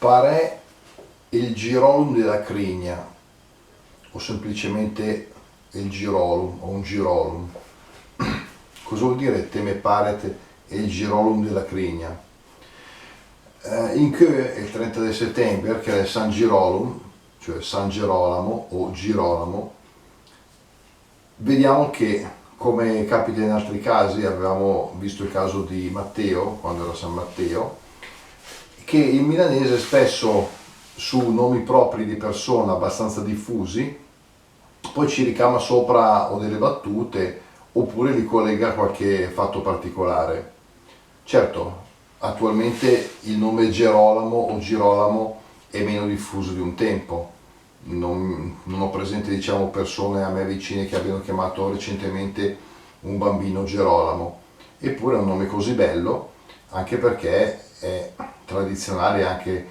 Pare il Girolum della Crigna, o semplicemente il Girolum, o un Girolum. Cosa vuol dire teme paret e il Girolum della Crigna? In che il 30 di settembre, che è San Girolum, cioè San Gerolamo o Girolamo, vediamo che, come capita in altri casi, avevamo visto il caso di Matteo, quando era San Matteo, che in milanese spesso su nomi propri di persona abbastanza diffusi poi ci ricama sopra o delle battute oppure li collega a qualche fatto particolare. Certo, attualmente il nome Gerolamo o Girolamo è meno diffuso di un tempo. Non ho presente, diciamo, persone a me vicine che abbiano chiamato recentemente un bambino Gerolamo, eppure è un nome così bello, anche perché è tradizionale anche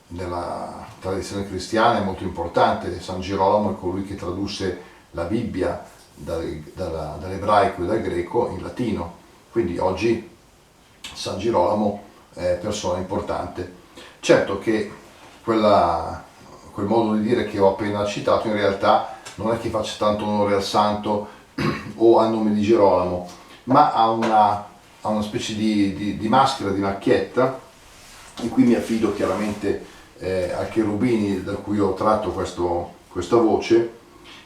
nella tradizione cristiana, è molto importante. San Girolamo è colui che tradusse la Bibbia dall'ebraico e dal greco in latino, quindi oggi San Girolamo è persona importante. Certo che quel modo di dire che ho appena citato in realtà non è che faccia tanto onore al santo o al nome di Girolamo, ma ha una specie di maschera, di macchietta, in cui mi affido chiaramente a Cherubini, da cui ho tratto questa voce.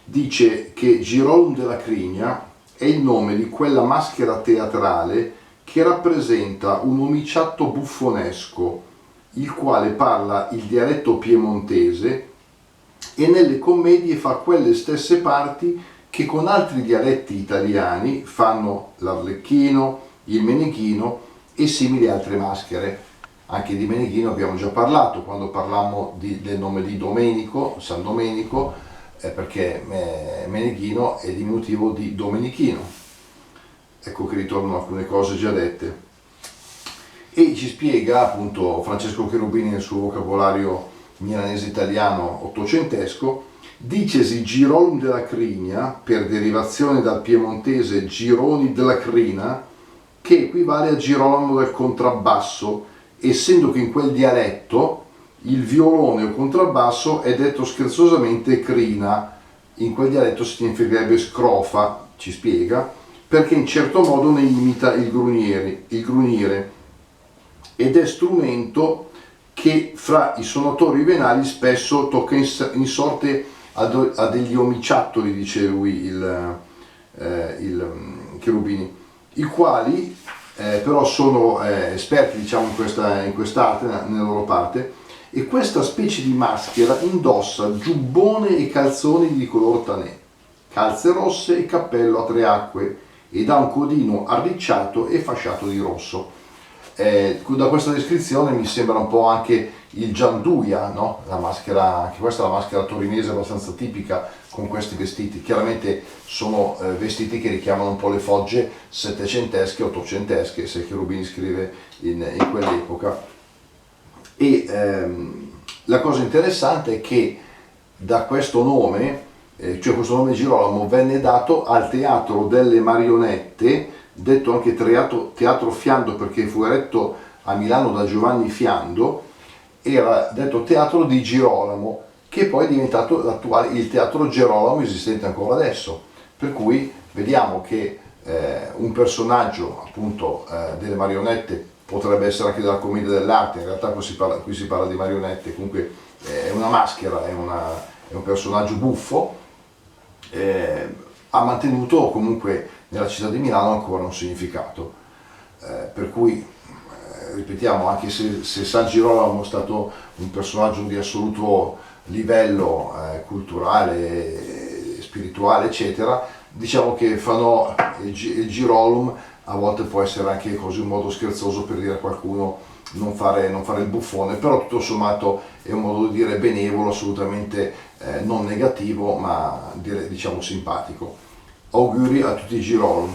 Dice che Girolum della Crigna è il nome di quella maschera teatrale che rappresenta un omiciatto buffonesco, il quale parla il dialetto piemontese e nelle commedie fa quelle stesse parti che con altri dialetti italiani fanno l'Arlecchino, il Meneghino e simili altre maschere. Anche di Meneghino abbiamo già parlato quando parlammo del nome di Domenico, San Domenico, perché Meneghino è diminutivo di Domenichino. Ecco che ritornano alcune cose già dette. E ci spiega appunto Francesco Cherubini nel suo vocabolario milanese italiano ottocentesco: dicesi Girolum della Crigna, per derivazione dal piemontese Gironi della Crina, che equivale a Girolamo del contrabbasso, essendo che in quel dialetto il violone o contrabbasso è detto scherzosamente crina. In quel dialetto significherebbe scrofa, ci spiega, perché in certo modo ne imita il grugnire, ed è strumento che fra i suonatori venali spesso tocca in sorte a degli omiciattoli, dice lui il Cherubini, i quali però sono esperti, diciamo, in quest'arte, nella loro parte, e questa specie di maschera indossa giubbone e calzoni di color tanè, calze rosse e cappello a tre acque, ed ha un codino arricciato e fasciato di rosso. Da questa descrizione mi sembra un po' anche il Gianduia, no? La maschera, anche questa è la maschera torinese abbastanza tipica, con questi vestiti. Chiaramente sono vestiti che richiamano un po' le fogge settecentesche, ottocentesche, se Cherubini scrive in quell'epoca. E la cosa interessante è che da questo nome, cioè questo nome Girolamo, venne dato al teatro delle marionette, detto anche teatro Fiando perché fu eretto a Milano da Giovanni Fiando. Era detto teatro di Girolamo, che poi è diventato il teatro Gerolamo esistente ancora adesso, per cui vediamo che un personaggio appunto delle marionette potrebbe essere anche della commedia dell'arte. In realtà qui si parla di marionette, comunque è una maschera, è un personaggio buffo, ha mantenuto comunque nella città di Milano ancora un significato, per cui ripetiamo, anche se San Girolamo è stato un personaggio di assoluto livello culturale, spirituale, eccetera, diciamo che fanno il Girolum a volte può essere anche così un modo scherzoso per dire a qualcuno non fare il buffone, però tutto sommato è un modo di dire benevolo, assolutamente non negativo, ma diciamo simpatico. Auguri a tutti i Girolum.